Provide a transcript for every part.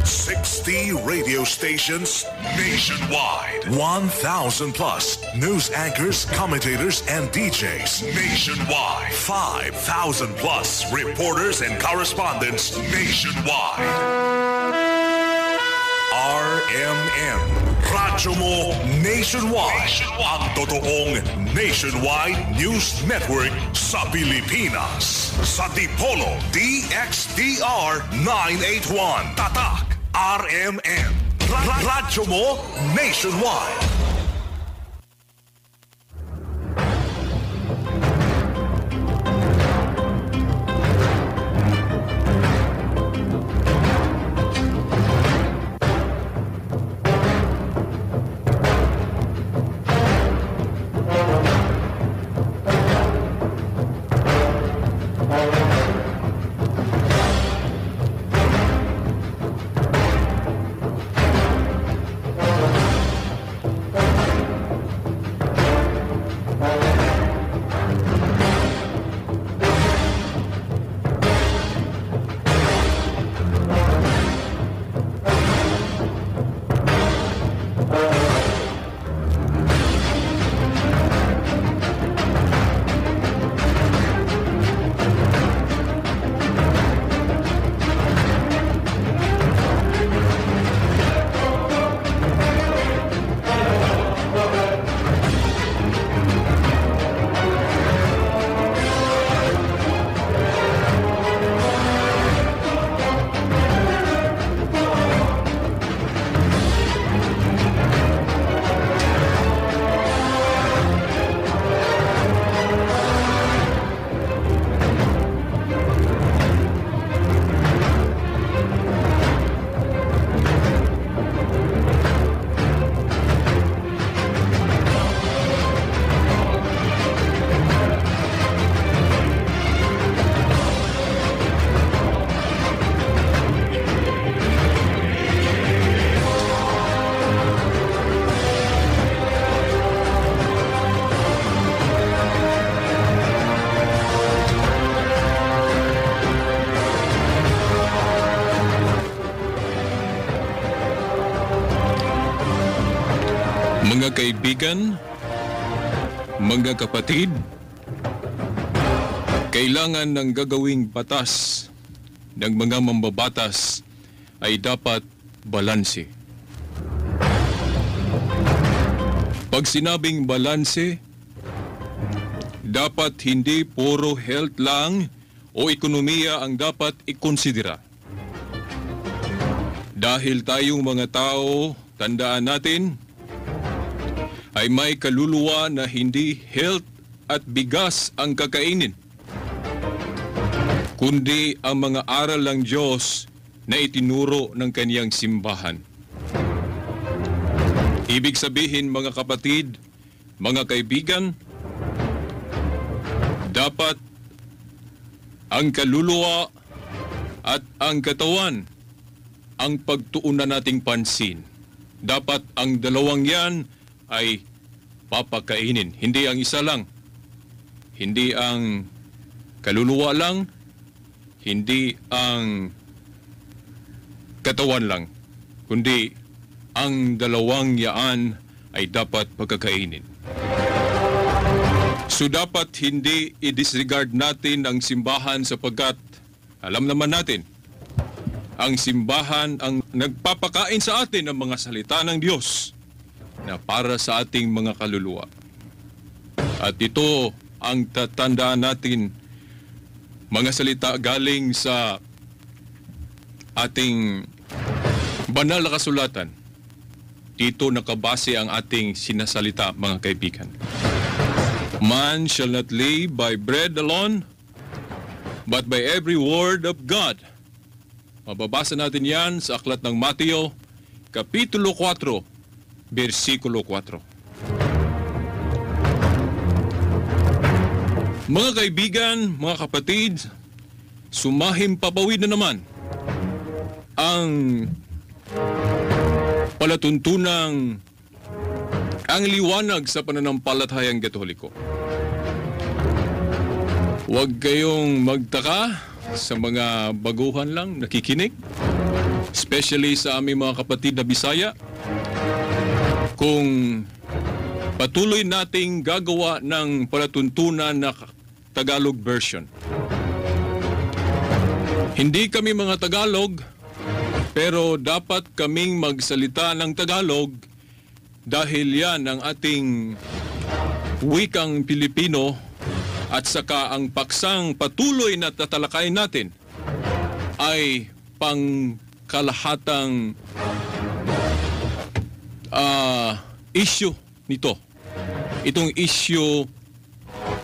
60 radio stations nationwide. 1,000 plus news anchors, commentators, and DJs nationwide. 5,000 plus reporters and correspondents nationwide. RMN. Radyo mo nationwide. Ang totoong nationwide news network sa Pilipinas. Sa Dipolo DXDR 981. Tatak RMN. Radyo mo nationwide. Mga kaibigan, mga kapatid, kailangan ng gagawing batas ng mga mambabatas ay dapat balanse. Pag sinabing balanse, dapat hindi puro health lang o ekonomiya ang dapat ikonsidera. Dahil tayong mga tao, tandaan natin, ay may kaluluwa na hindi health at bigas ang kakainin, kundi ang mga aral ng Diyos na itinuro ng kaniyang simbahan. Ibig sabihin, mga kapatid, mga kaibigan, dapat ang kaluluwa at ang katawan ang pagtuunan nating pansin. Dapat ang dalawang yan ay papakainin. Hindi ang isa lang. Hindi ang kaluluwa lang. Hindi ang katawan lang. Kundi ang dalawang yaan ay dapat pagkakainin. So dapat hindi i-disregard natin ang simbahan sapagkat alam naman natin, ang simbahan ang nagpapakain sa atin ng mga salita ng Diyos na para sa ating mga kaluluwa. At ito ang tatandaan natin, mga salita galing sa ating banal na kasulatan. Dito nakabase ang ating sinasalita, mga kaibigan. Man shall not live by bread alone, but by every word of God. Mababasa natin yan sa aklat ng Mateo, Kapitulo 4, versikulo 4. Mga kaibigan, mga kapatid, sumahimpapawid na naman ang palatuntunang ang liwanag sa pananampalatayang Katoliko. Huwag kayong magtaka sa mga baguhan lang nakikinig especially sa aming mga kapatid na Bisaya, kung patuloy nating gagawa ng palatuntunan na Tagalog version. Hindi kami mga Tagalog, pero dapat kaming magsalita ng Tagalog dahil yan ang ating wikang Pilipino at saka ang paksang patuloy na tatalakayin natin ay pangkalahatang issue nito. Itong issue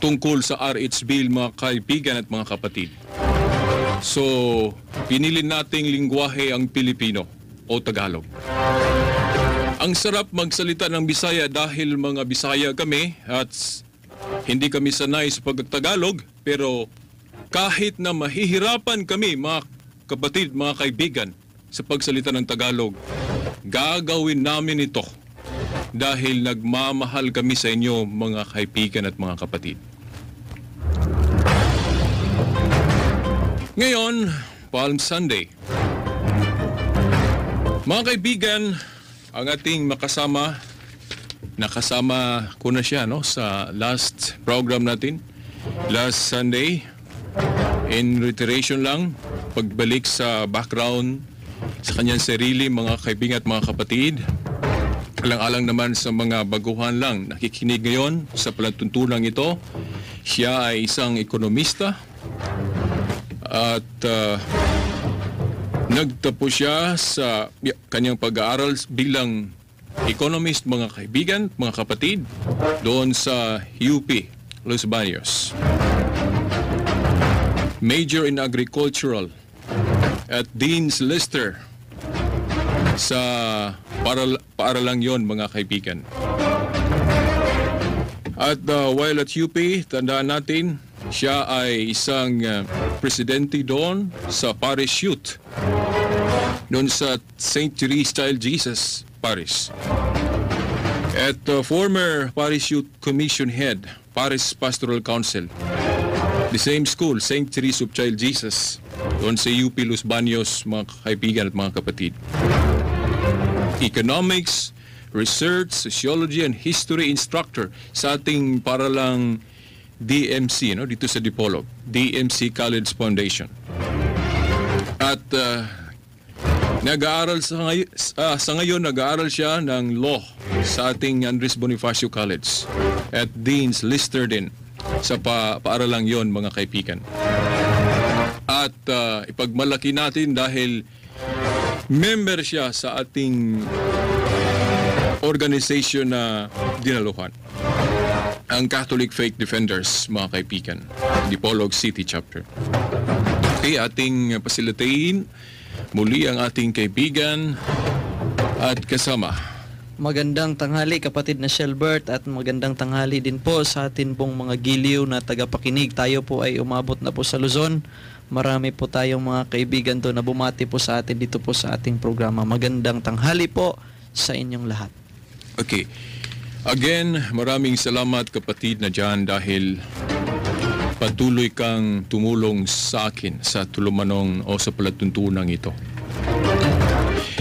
tungkol sa RH Bill, mga kaibigan at mga kapatid. So, pinili nating lingwahe ang Pilipino o Tagalog. Ang sarap magsalita ng Bisaya dahil mga Bisaya kami at hindi kami sanay sa pagtagalog, pero kahit na mahihirapan kami, mga kapatid, mga kaibigan, sa pagsalita ng Tagalog, gagawin namin ito dahil nagmamahal kami sa inyo, mga kaibigan at mga kapatid. Ngayon, Palm Sunday. Mga kaibigan, ang ating nakasama ko na siya sa last program natin, last Sunday, in reiteration lang, pagbalik sa background sa kanyang sarili, mga kaibigan at mga kapatid. Alang-alang naman sa mga baguhan lang nakikinig ngayon sa palatuntunang ito, siya ay isang ekonomista at nagtapos siya sa kanyang pag-aaral bilang economist, mga kaibigan, mga kapatid, doon sa UP, Los Baños. Major in Agricultural at Dean's Lister sa paaralang yon, mga kaibigan. At while at UP, tandaan natin, siya ay isang presidente doon sa Parish Youth, doon sa St. Therese Child Jesus Parish. At former Parish Youth Commission Head, Parish Pastoral Council, the same school, St. Therese of Child Jesus, doon sa UP Los Baños, mga kaibigan at mga kapatid. Economics, Research, Sociology, and History instructor sa ating paralang DMC, dito sa Dipolog, DMC College Foundation. At nag-aaral sa ngayon, nag-aaral siya ng law sa ating Andres Bonifacio College at Dean's Lister din sa paaralang yon, mga kaibigan. At ipagmalaki natin dahil member siya sa ating organization na dinaluhan, ang Catholic Faith Defenders, mga kaibigan, Dipolog City Chapter. Okay, ating pasilitahin muli ang ating kaibigan at kasama. Magandang tanghali, kapatid na Shelbert, at magandang tanghali din po sa atin pong mga giliw na tagapakinig. Tayo po ay umabot na po sa Luzon. Marami po tayong mga kaibigan doon na bumati po sa atin dito po sa ating programa. Magandang tanghali po sa inyong lahat. Okay. Again, maraming salamat, kapatid na dyan, dahil patuloy kang tumulong sa akin sa tulumanong o sa palatuntunang ito.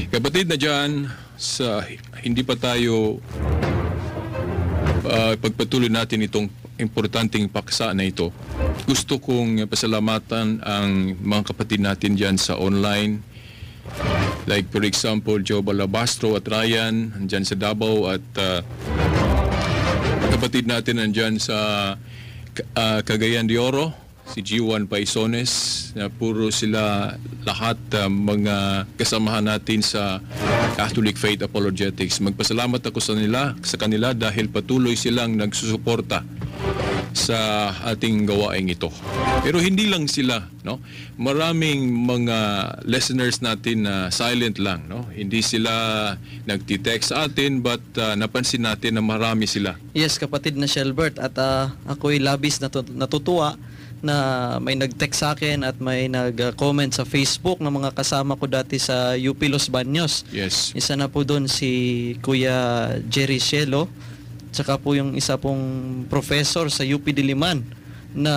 Kapatid na dyan, hindi pa tayo pagpatuloy natin itong importanteng paksa na ito. Gusto kong pasalamatan ang mga kapatid natin dyan sa online. Like for example, Joe Balabastro at Ryan, andyan sa Davao, at kapatid natin andyan sa Cagayan de Oro, si G1 Paisones, na puro sila lahat mga kasamahan natin sa Catholic Faith Apologetics. Magpasalamat ako sa kanila dahil patuloy silang nagsusuporta sa ating gawain ito. Pero hindi lang sila, Maraming mga listeners natin na silent lang, Hindi sila nagtitext sa atin, but napansin natin na marami sila. Yes, kapatid na Shelbert, at ako'y labis natutuwa na may nag-text sa akin at may nag-comment sa Facebook ng mga kasama ko dati sa UP Los Baños. Yes. Isa na po doon si Kuya Jerry Cielo, tsaka po yung isa pong professor sa UP Diliman na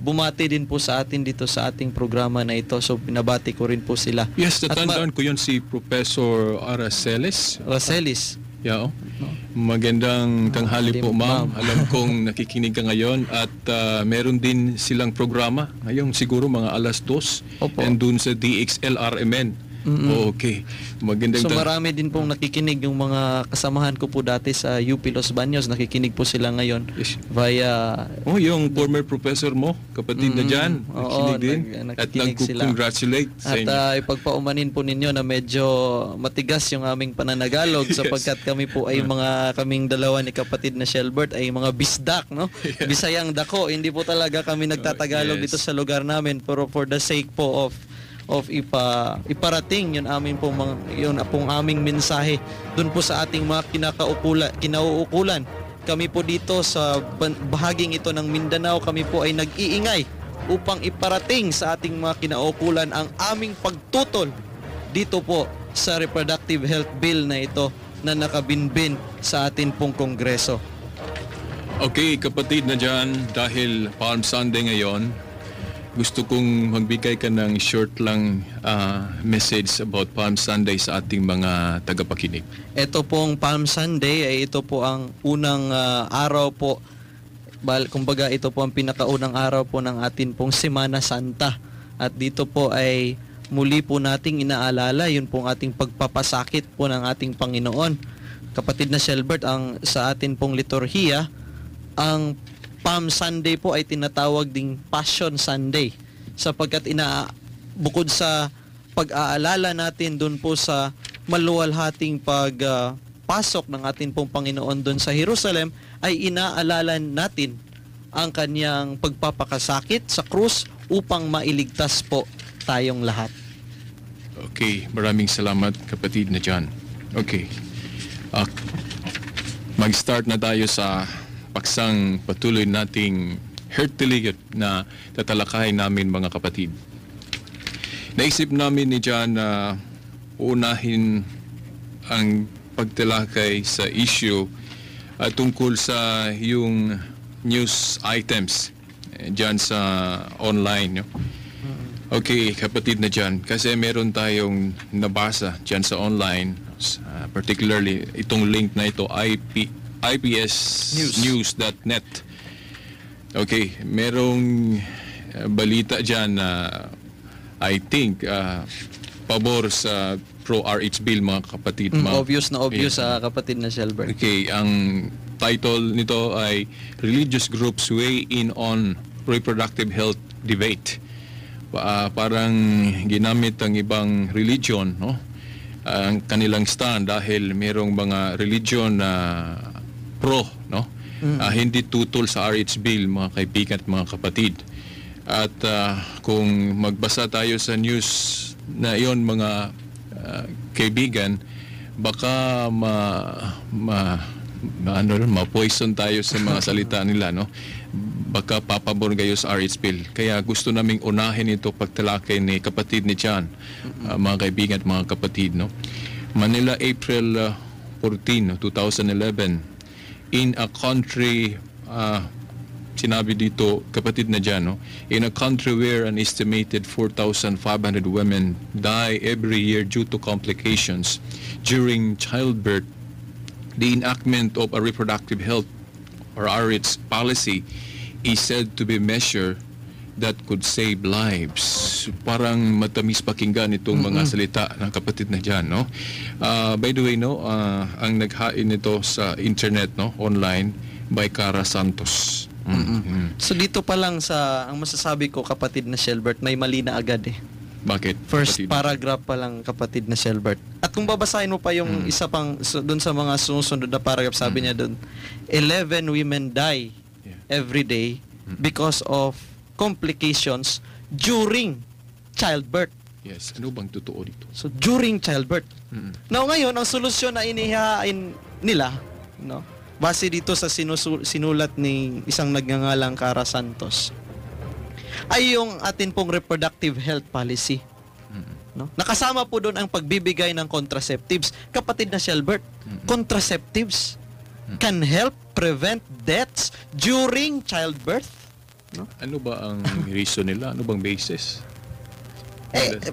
bumati din po sa atin dito sa ating programa na ito. So binabati ko rin po sila. Yes, natandaan ko yun si Professor Aracelis. Racelis. Yeah, magandang tanghali po, ma'am. Alam kong nakikinig ka ngayon at meron din silang programa ngayong siguro mga alas 2 Opo. and dun sa DXLRMN. Okay. Magandang So marami din pong nakikinig, yung mga kasamahan ko po dati sa UP Los Baños, nakikinig po sila ngayon Yes. via yung former professor mo, kapatid na dyan, oo, nakikinig din at nakikinig sila. nag-congratulate sa At inyo. ipagpaumanin po ninyo na medyo matigas yung aming pananagalog Yes. sapagkat kami po ay kaming dalawa ni kapatid na Shelbert ay mga bisdak, no? Bisayang dako. Hindi po talaga kami nagtatagalog Yes. dito sa lugar namin, pero for the sake po of iparating yun pong aming mensahe dun po sa ating mga kinauukulan. Kami po dito sa bahaging ito ng Mindanao, kami po ay nag-iingay upang iparating sa ating mga kinauukulan ang aming pagtutol dito po sa reproductive health bill na ito na nakabinbin sa atin pong Kongreso. Okay, kapatid na dyan, dahil Palm Sunday ngayon, gusto kong magbigay ka ng short lang message about Palm Sunday sa ating mga tagapakinig. Ito pong Palm Sunday ay ito po ang unang araw po, kumbaga ito po ang pinakaunang araw po ng atin pong Semana Santa. At dito po ay muli po nating inaalala yun pong ating pagpapasakit po ng ating Panginoon. Kapatid na Shelbert, sa atin pong liturhiya, ang Palm Sunday po ay tinatawag ding Passion Sunday sapagkat bukod sa pag-aalala natin doon po sa maluwalhating pagpasok ng atin pong Panginoon doon sa Jerusalem, ay inaalala natin ang kanyang pagpapakasakit sa krus upang mailigtas po tayong lahat. Okay, maraming salamat kapatid na dyan. Okay, mag-start na tayo sa paksang patuloy nating heartily na tatalakayin namin mga kapatid. Naisip namin ni John na unahin ang pagtalakay sa issue tungkol sa yung news items dyan sa online. No? Okay, kapatid na dyan, kasi meron tayong nabasa dyan sa online, particularly itong link na ito, IPSnews.net. Okay, merong balita dyan na I think pabor sa pro-RH bill mga kapatid. Obvious na obvious sa kapatid na Shelbert. Okay, ang title nito ay Religious Groups Weigh In on Reproductive Health Debate. Parang ginamit ang ibang religion, no? Ang kanilang stand dahil merong mga religion na pro, no? Hindi tutol sa RH bill, mga kaibigan at mga kapatid. At kung magbasa tayo sa news na iyon, mga kaibigan, baka ma-poison tayo sa mga salita nila, no? Baka papabor kayo sa RH bill. Kaya gusto naming unahin ito pagtalakay ni kapatid ni John, mga kaibigan at mga kapatid, no? Manila, April 14, 2011. In a country, sinabi dito, kapatid na dyan, no? In a country where an estimated 4,500 women die every year due to complications during childbirth, the enactment of a reproductive health or RH policy is said to be a measure that could save lives. Parang matamis pakinggan itong mga salita ng kapatid na dyan, no? By the way, no, ang naghain nito sa internet, no, online, by Cara Santos. So dito pa lang ang masasabi ko, kapatid na Shelbert, may mali na agad eh. Bakit? First kapatid? paragraph pa lang, kapatid na Shelbert. At kung babasahin mo pa yung isa pang doon sa mga susunod na paragraph, sabi niya doon, 11 women die every day because of complications during childbirth. Yes. Ano bang totoo dito? So during childbirth. Now ngayon, ang solusyon na inihain nila, no, base dito sa sinulat ni isang nagngangalang Cara Santos, ay yung atin pong reproductive health policy. No? Nakasama po doon ang pagbibigay ng contraceptives. Kapatid na Shelbert, contraceptives can help prevent deaths during childbirth. no? Ano ba ang reason nila? Ano bang basis?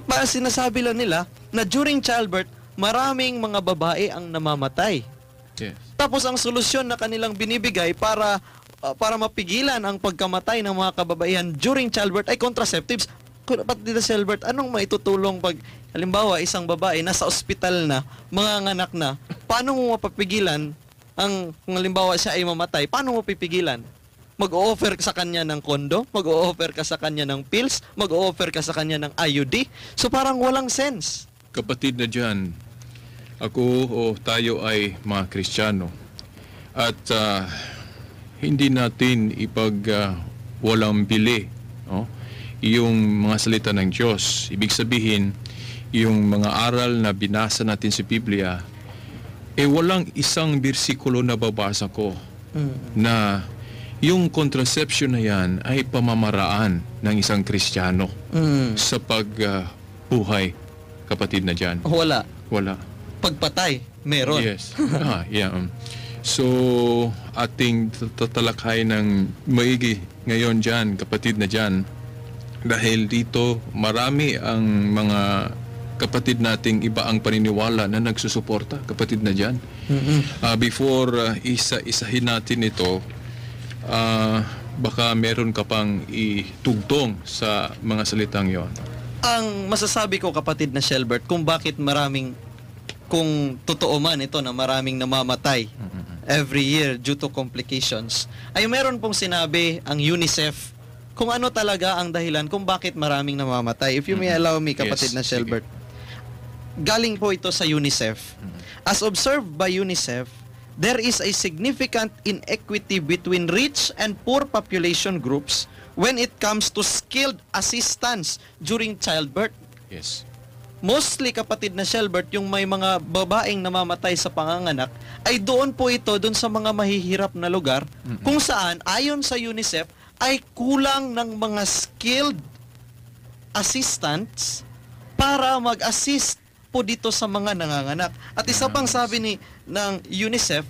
Pa sinasabi lang nila na during childbirth, maraming mga babae ang namamatay. Yes. Tapos ang solusyon na kanilang binibigay para mapigilan ang pagkamatay ng mga kababaihan during childbirth ay contraceptives. Pati na childbirth, anong maitutulong pag halimbawa isang babae nasa ospital na, manganganak na, paano mo mapapigilan kung halimbawa siya ay mamatay, paano mo pipigilan? Mag-o-offer ka sa kanya ng kondo, mag-o-offer ka sa kanya ng pills, mag-o-offer ka sa kanya ng IUD. So parang walang sense. Kapatid na dyan, ako o tayo ay mga Kristiyano. At hindi natin walang bili, no? Yung mga salita ng Diyos. Ibig sabihin, yung mga aral na binasa natin sa Biblia, walang isang bersikulo na babasa ko na yung contraception na yan ay pamamaraan ng isang Kristiyano sa pagbuhay, kapatid na dyan. Wala. Pagpatay, meron. Yes. Yeah. So, ating tatalakay ng maigi ngayon dyan, kapatid na dyan. Dahil dito, marami ang mga kapatid nating iba ang paniniwala na nagsusuporta, kapatid na dyan. Before isa-isahin natin ito, baka meron ka pang itugtong sa mga salitang yon. Ang masasabi ko, kapatid na Shelbert, kung totoo man ito na maraming namamatay every year due to complications, ay meron pong sinabi ang UNICEF kung ano talaga ang dahilan kung bakit maraming namamatay. If you may allow me, kapatid na Shelbert. Galing po ito sa UNICEF. As observed by UNICEF, there is a significant inequity between rich and poor population groups when it comes to skilled assistance during childbirth. Yes. Mostly, kapatid na Shelbert, yung may mga babaeng namamatay sa panganganak, ay doon po ito, doon sa mga mahihirap na lugar, kung saan, ayon sa UNICEF, ay kulang ng mga skilled assistants para mag-assist po dito sa mga nanganganak. At isa pang sabi ng UNICEF,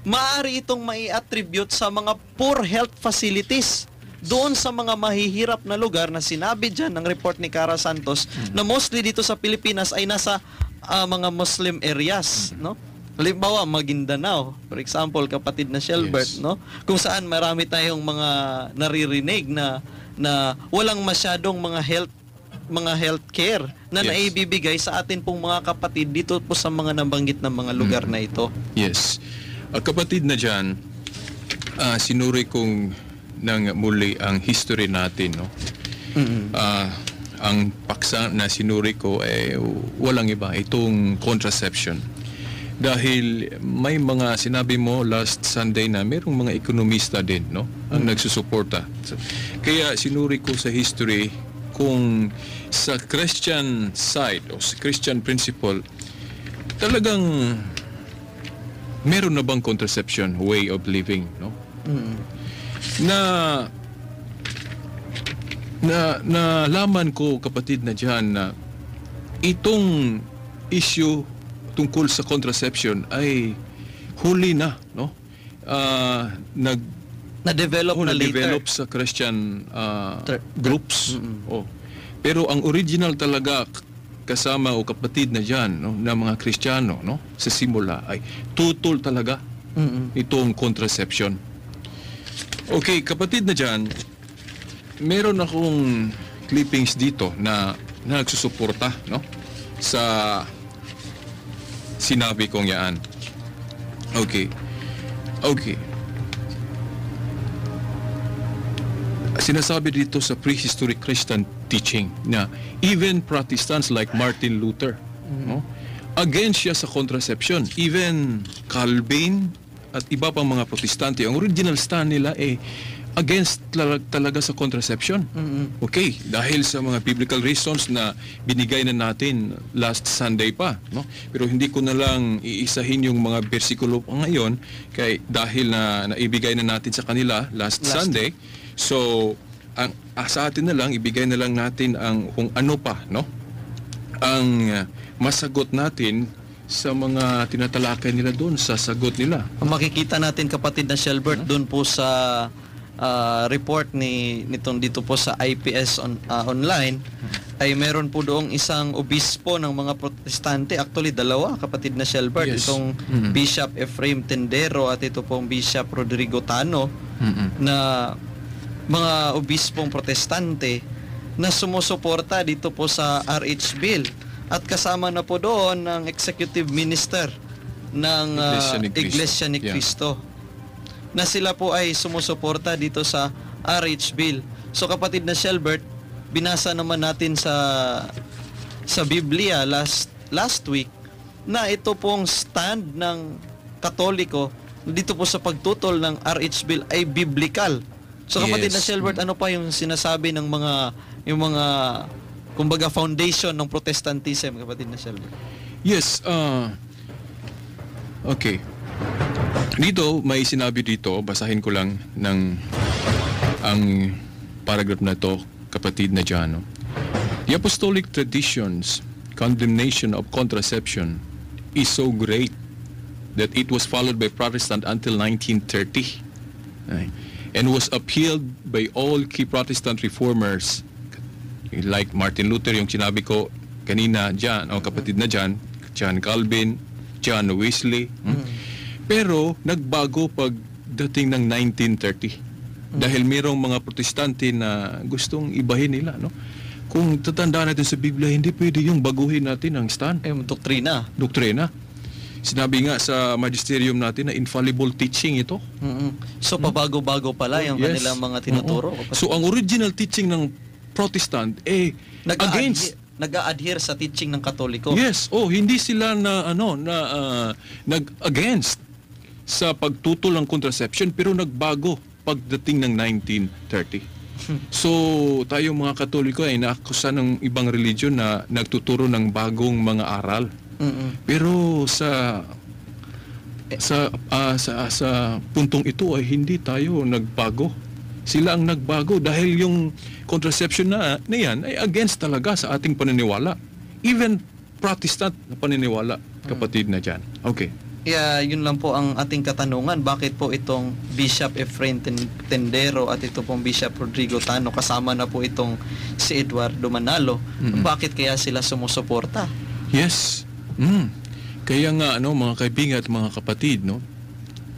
maaari itong mai-attribute sa mga poor health facilities doon sa mga mahihirap na lugar na sinabi dyan ng report ni Cara Santos na mostly dito sa Pilipinas ay nasa mga Muslim areas, no? Halimbawa, Maguindanao, for example, kapatid na Shelbert, no? Kung saan marami tayong mga naririnig na walang masyadong mga health care na naibibigay sa atin pong mga kapatid dito po sa mga nabanggit na mga lugar na ito. Yes. Kapatid na dyan, sinuri kong nang muli ang history natin, no? Ang paksa na sinuri ko walang iba, itong contraception. Dahil may mga sinabi mo last Sunday na mayroong mga ekonomista din, no? Ang nagsusuporta. Kaya sinuri ko sa history kung sa Christian side o sa Christian principle talagang meron na bang contraception way of living, no? Na laman ko, kapatid na diyan, na itong issue tungkol sa contraception ay huli na, no? Na-develop na later sa Christian groups. Pero ang original talaga kasama o kapatid na diyan, no, na mga Kristiyano, no, sa simula ay tutol talaga itong contraception. Okay, kapatid na diyan, meron akong clippings dito na nagsusuporta, no, sa sinabi kong yan. Okay. Sinasabi dito sa prehistoric Christian teaching na even Protestants like Martin Luther, no, against siya sa contraception. Even Calvin at iba pang mga Protestante, ang original stand nila against talaga sa contraception. Okay, dahil sa mga biblical reasons na binigay na natin last Sunday pa, no? Pero hindi ko na lang iisahin yung mga bersikulo ngayon dahil na naibigay na natin sa kanila last Sunday. So, sa atin na lang, ibigay na lang natin kung ano pa, no? Ang masagot natin sa mga tinatalakay nila doon, sa sagot nila. Makikita natin, kapatid na Shelbert, doon po sa report nitong dito po sa IPS online ay meron po doong isang obispo ng mga protestante, actually dalawa, kapatid na Shelbert, Yes. itong Bishop Ephraim Tendero at ito pong Bishop Rodrigo Tano, na mga obispong protestante na sumusuporta dito po sa RH Bill, at kasama na po doon ng executive minister ng Iglesia ni Cristo, na sila po ay sumusuporta dito sa RH Bill. So kapatid na Shelbert, binasa naman natin sa Biblia last week na ito pong stand ng Katoliko dito po sa pagtutol ng RH Bill ay biblical. So kapatid Yes. na Shelbert, ano pa yung sinasabi ng mga kumbaga foundation ng Protestantism, kapatid na Shelbert? Yes, okay. Dito, may sinabi dito, basahin ko lang ang paragraph na to, kapatid na Jano. The apostolic tradition's condemnation of contraception is so great that it was followed by Protestant until 1930, and was upheld by all key Protestant reformers like Martin Luther, yung sinabi ko kanina dyan, kapatid na dyan, John Calvin, John Wesley. Pero nagbago pagdating ng 1930. Dahil mayroong mga protestante na gustong ibahin nila, no? Kung tatandaan natin sa Biblia, hindi pwede yung baguhin natin ang stand. Doktrina. Sinabi nga sa magisterium natin na infallible teaching ito. So pabago-bago pala yung Yes. kanilang mga tinuturo. So ang original teaching ng Protestant against. Nag-a-adhere sa teaching ng Katoliko. Yes, hindi sila nag-against sa pagtutol ng contraception, pero nagbago pagdating ng 1930. So, tayong mga Katoliko ay naakusa ng ibang religion na nagtuturo ng bagong mga aral. Pero sa puntong ito ay hindi tayo nagbago. Sila ang nagbago dahil yung contraception na yan ay against talaga sa ating paniniwala. Even Protestant na paniniwala, kapatid na dyan. Okay. Yun lang po ang ating katanungan. Bakit po itong Bishop Ephraim Tendero at ito pong Bishop Rodrigo Tano, kasama na po itong si Eduardo Manalo, bakit kaya sila sumusuporta? Yes. Kaya nga, mga kaibigan at mga kapatid,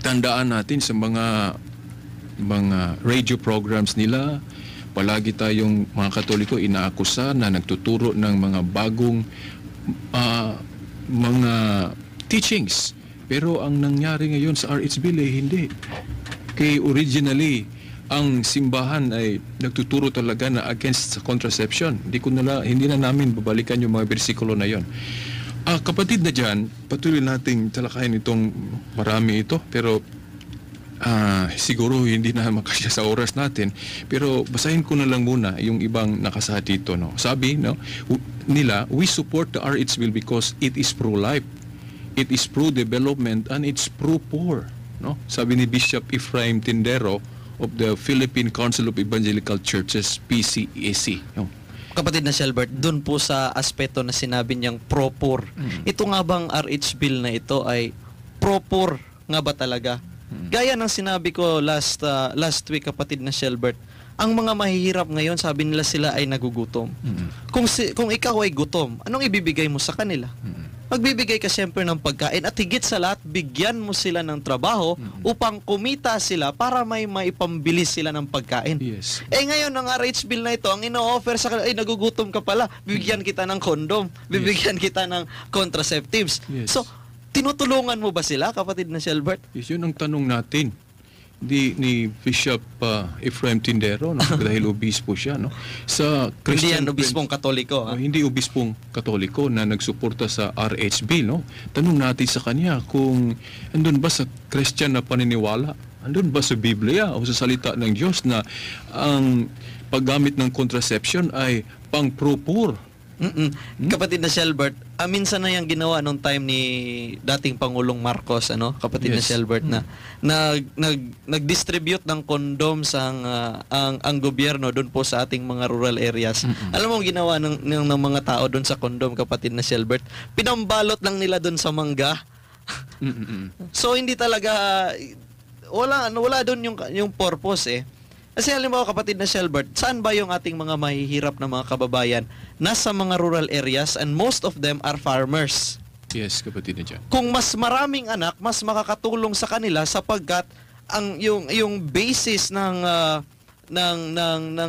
tandaan natin sa mga radio programs nila, palagi tayong mga Katoliko inaakusa na nagtuturo ng mga bagong mga teachings. Pero ang nangyari ngayon sa RH Bill ay hindi. Kaya originally, ang simbahan ay nagtuturo talaga na against sa contraception. Hindi na namin babalikan yung mga bersikulo na yon. Kapatid na dyan, patuloy nating talakayin itong marami ito, pero siguro hindi na makasya sa oras natin. Pero basahin ko na lang muna yung ibang nakasaad dito. Sabi nila, we support the RH Bill because it is pro-life, it is pro-development, and it's pro-poor. Sabi ni Bishop Ephraim Tendero of the Philippine Council of Evangelical Churches, PCEC. Kapatid na Shelbert, dun po sa aspeto na sinabi niyang pro-poor. Ito nga bang RH Bill na ito ay pro-poor nga ba talaga? Gaya ng sinabi ko last week, kapatid na Shelbert, ang mga mahihirap ngayon, sabi nila sila ay nagugutom. Kung ikaw ay gutom, anong ibibigay mo sa kanila? Magbibigay ka siyempre ng pagkain, at higit sa lahat, bigyan mo sila ng trabaho upang kumita sila para may maipambili sila ng pagkain. Yes. Ngayon, ang RH Bill na ito, ang ino-offer sa kanila, nagugutom ka pala, bibigyan kita ng kondom, bibigyan kita ng contraceptives. Yes. So, tinutulungan mo ba sila, kapatid na Shelbert? Yes, yun ang tanong natin. Ni Bishop Ephraim Tendero, dahil obispo siya, sa Hindi Christian yan obispong Katoliko. hindi obispong Katoliko na nagsuporta sa RH Bill, Tanong natin sa kanya kung andun ba sa Christian na paniniwala, andun ba sa Biblia o sa salita ng Diyos na ang paggamit ng contraception ay pang pro-poor. Kapatid na Shelbert, minsan na yung ginawa nung time ni dating Pangulong Marcos, kapatid na Yes. Shelbert, na nag-distribute ng condoms ang gobyerno doon po sa ating mga rural areas. Alam mo ang ginawa ng mga tao doon sa condom, kapatid na Shelbert? Pinambalot lang nila doon sa mangga. So hindi talaga wala doon yung purpose. Kasi halimbawa kapatid na Shelbert, saan ba yung ating mga mahihirap na mga kababayan? Nasa mga rural areas and most of them are farmers. Yes, kapatid na dyan. Kung mas maraming anak, mas makakatulong sa kanila sapagkat ang yung basis ng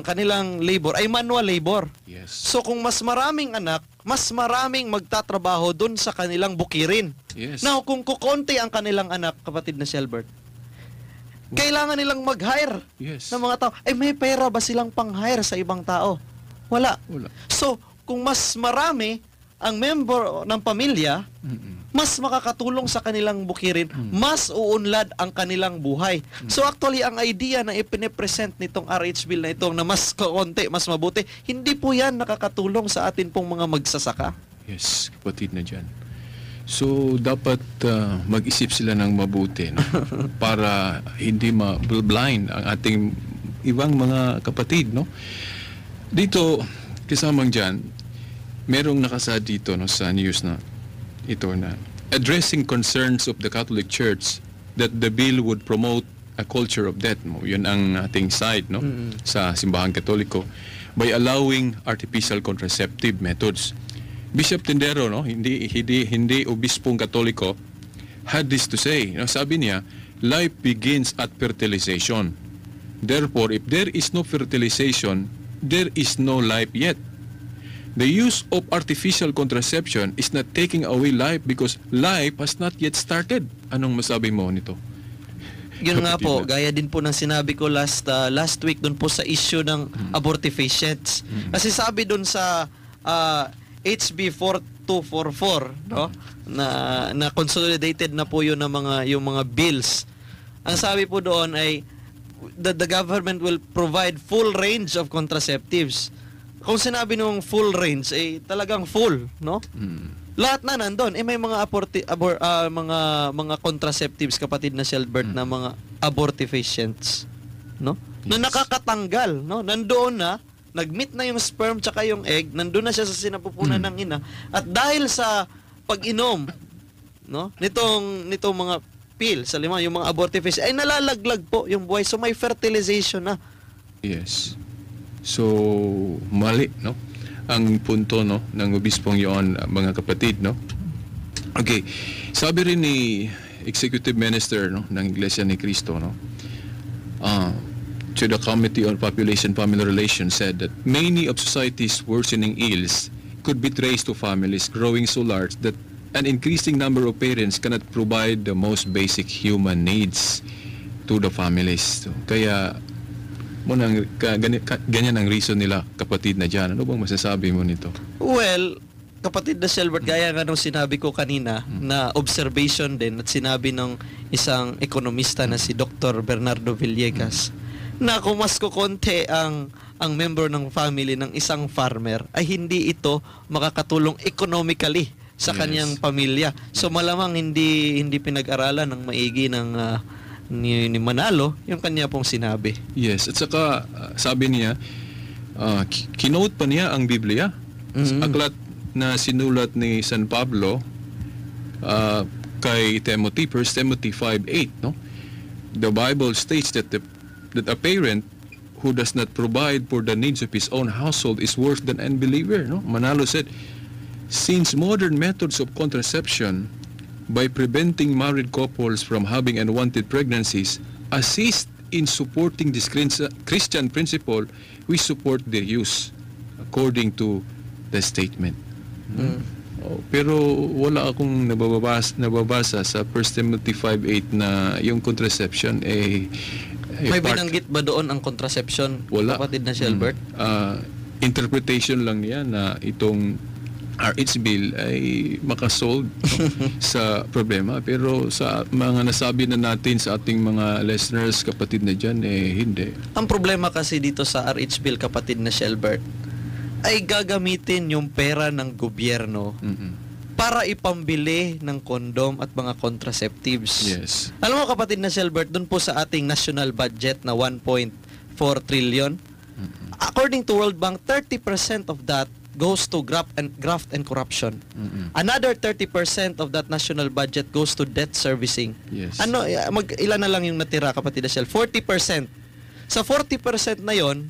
kanilang labor ay manual labor. Yes. So kung mas maraming anak, mas maraming magtatrabaho dun sa kanilang bukirin. Yes. Now, kung kukonti ang kanilang anak, kapatid na Shelbert, kailangan nilang mag-hire Yes. ng mga tao. Eh, may pera ba silang pang-hire sa ibang tao? Wala. Wala. So, kung mas marami ang member ng pamilya, mas makakatulong sa kanilang bukirin, mas uunlad ang kanilang buhay. So actually, ang idea na ipine-present nitong RH Bill na ito na mas kaunti, mas mabuti, hindi po yan nakakatulong sa atin pong mga magsasaka. Yes, kapatid na dyan. So, dapat mag-isip sila ng mabuti, no? Para hindi ma-blind ang ating ibang mga kapatid, no? Dito, kasamang dyan, merong nakasad dito, no, sa news na ito na addressing concerns of the Catholic Church that the bill would promote a culture of death, no? Yun ang ating side, no? Sa simbahang Katoliko, by allowing artificial contraceptive methods. Bishop Tindero, no, hindi obispong Katoliko, had this to say. No, sabi niya, life begins at fertilization. Therefore, if there is no fertilization, there is no life yet. The use of artificial contraception is not taking away life because life has not yet started. Anong masabi mo nito? Yun nga po, gaya din po ng sinabi ko last week dun po sa issue ng abortifacients. Kasi sabi dun sa HB 4244, no? Na consolidated na po yun ng yung mga bills. Ang sabi po doon ay the government will provide full range of contraceptives. Kung sinabi nung full range ay talagang full, no? Lahat na nandoon. May mga mga contraceptives, kapatid na Shelbert, na mga abortifacients, no? Yes. Na nakakatanggal, no? Nandoon na, nag-meet na yung sperm tsaka yung egg, nandoon na siya sa sinapupunan ng ina. At dahil sa pag-inom, no, nitong mga pills, yung mga abortifacients, ay nalalaglag po yung buhay. So may fertilization na. Yes. So, mali, no? Ang punto, no, ng obispong yon, mga kapatid, no? Okay. Sabi rin ni Executive Minister, no, ng Iglesia ni Cristo, no? To the Committee on Population Family Relations said that many of society's worsening ills could be traced to families growing so large that an increasing number of parents cannot provide the most basic human needs to the families. So, kaya ganyan ang reason nila, kapatid na dyan. Ano bang masasabi mo nito? Well, kapatid na Shelbert, gaya nga nung sinabi ko kanina, na observation din at sinabi ng isang ekonomista na si Dr. Bernardo Villegas, na kung mas kukonti ang member ng family ng isang farmer, ay hindi ito makakatulong economically sa kanyang pamilya. So malamang hindi pinag-aralan ng maigi ng ni Manalo yung kanya pong sinabi. Yes, at saka sabi niya, kinote pa niya ang Biblia. Aklat na sinulat ni San Pablo kay Timothy, 1 Timothy 5:8, no? The Bible states that that a parent who does not provide for the needs of his own household is worse than an unbeliever, no? Manalo said, since modern methods of contraception by preventing married couples from having unwanted pregnancies assist in supporting this Christian principle, we support their use according to the statement. Pero wala akong nababasa sa 1 Timothy 5:8 na yung contraception may binanggit ba doon ang contraception? Wala. Kapatid na Shelbert? Interpretation lang niya na itong RH bill ay makasolve sa problema. Pero sa mga nasabi na natin sa ating mga listeners, kapatid na dyan, hindi. Ang problema kasi dito sa RH bill, kapatid na Shelbert, ay gagamitin yung pera ng gobyerno para ipambili ng kondom at mga contraceptives. Yes. Alam mo, kapatid na Shelbert, dun po sa ating national budget na 1.4 trillion, according to World Bank, 30% of that goes to graft and corruption. Another 30% of that national budget goes to debt servicing. Yes. Ilan na lang yung natira, kapatid na Shell? 40%. Sa 40% na yon,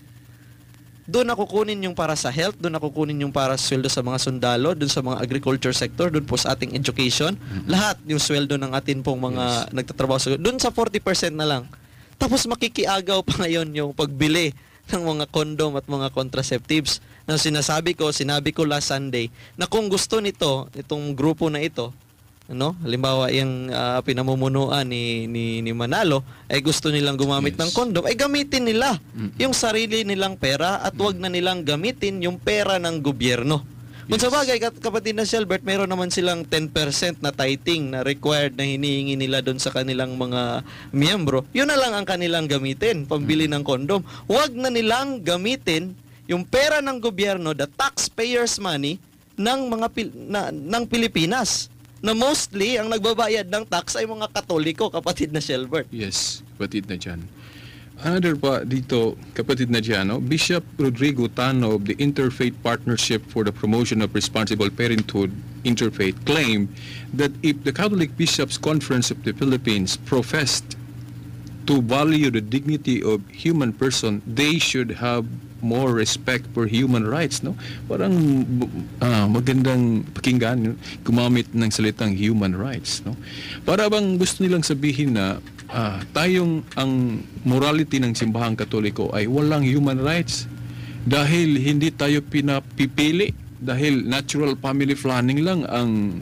doon na kukunin yung para sa health, doon na kukunin yung para sa sweldo sa mga sundalo, doon sa mga agriculture sector, doon po sa ating education. Lahat yung sweldo ng atin pong mga nagtatrabaho sa doon sa 40% na lang. Tapos makikiagaw pa ngayon yung pagbili ng mga kondom at mga contraceptives. Na sinabi ko last Sunday, na kung gusto nito, itong grupo na ito, halimbawa yung pinamumunuan ni Manalo, ay gusto nilang gumamit ng kondom, ay gamitin nila yung sarili nilang pera at wag na nilang gamitin yung pera ng gobyerno. Kung sa bagay, kapatid na Shelbert, meron naman silang 10% na tithing na required na hinihingi nila doon sa kanilang mga miyembro. Yun na lang ang kanilang gamitin, pambili ng kondom. Wag na nilang gamitin yung pera ng gobyerno, the taxpayers' money ng ng Pilipinas. Na mostly, ang nagbabayad ng tax ay mga Katoliko, kapatid na Shelbert. Yes, kapatid na dyan. Another pa dito, kapatid na dyan, Bishop Rodrigo Tano of the Interfaith Partnership for the Promotion of Responsible Parenthood, Interfaith, claimed that if the Catholic Bishops' Conference of the Philippines professed to value the dignity of human person, they should have more respect for human rights, no? Parang magandang pakinggan, gumamit ng salitang human rights, no? Para bang gusto nilang sabihin na ang morality ng simbahang Katoliko ay walang human rights dahil hindi tayo pinapipili, dahil natural family planning lang ang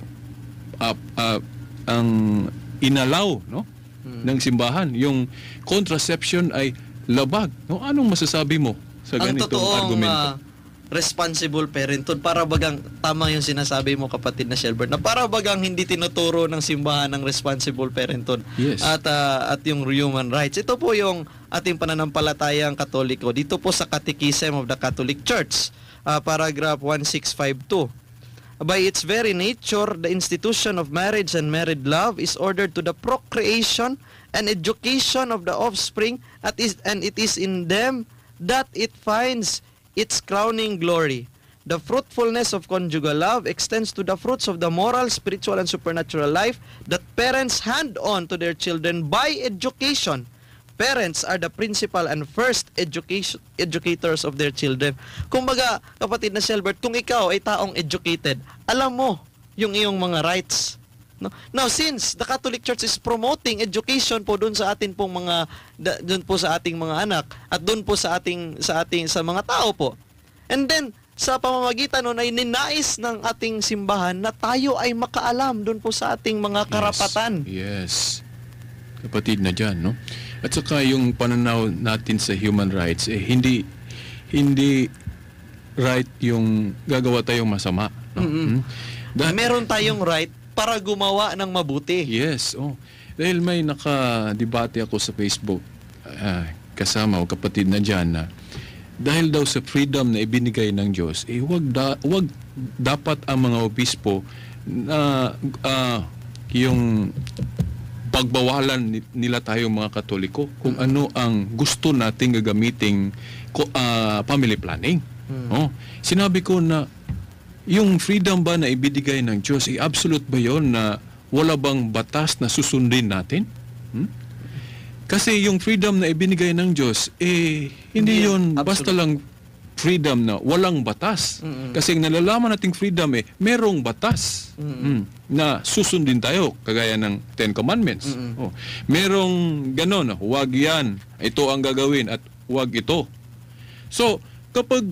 inalaw, no? Ng simbahan. Yung contraception ay labag, no? Anong masasabi mo sa ganitong argumento? Responsible parenthood, para bagang tama yung sinasabi mo, kapatid na Shelbert, na para bagang hindi tinuturo ng simbahan ng responsible parenthood. Yes. At yung human rights. Ito po yung ating pananampalatayang Katoliko dito po sa Catechism of the Catholic Church, paragraph 1652. By its very nature, the institution of marriage and married love is ordered to the procreation and education of the offspring, and it is in them that it finds its crowning glory. The fruitfulness of conjugal love extends to the fruits of the moral, spiritual, and supernatural life that parents hand on to their children by education. Parents are the principal and first educators of their children. Kumbaga, kapatid na Shelbert, kung ikaw ay taong educated, alam mo yung iyong mga rights. No? Now, since the Catholic Church is promoting education po doon sa atin pong doon po sa ating mga anak at doon po sa mga tao po. And then sa pamamagitan noon ay ninais ng ating simbahan na tayo ay makaalam doon po sa ating mga karapatan. Yes. Kapatid na diyan, no? At saka yung pananaw natin sa human rights hindi right yung gagawa tayong masama, no? Meron tayong right para gumawa ng mabuti. Yes, dahil may nakadebate ako sa Facebook kasama o kapatid na dyan na dahil daw sa freedom na ibinigay ng Diyos, wag dapat ang mga obispo na yung pagbawalan nila tayo mga Katoliko kung ano ang gusto nating gagamiting family planning. Sinabi ko na yung freedom ba na ibinigay ng Diyos, absolute ba yon na wala bang batas na susundin natin? Kasi yung freedom na ibinigay ng Diyos, hindi yon basta lang freedom na walang batas. Kasi nalalaman nating freedom merong batas na susundin tayo, kagaya ng Ten Commandments. Merong ganon, huwag yan, ito ang gagawin at huwag ito. So, kapag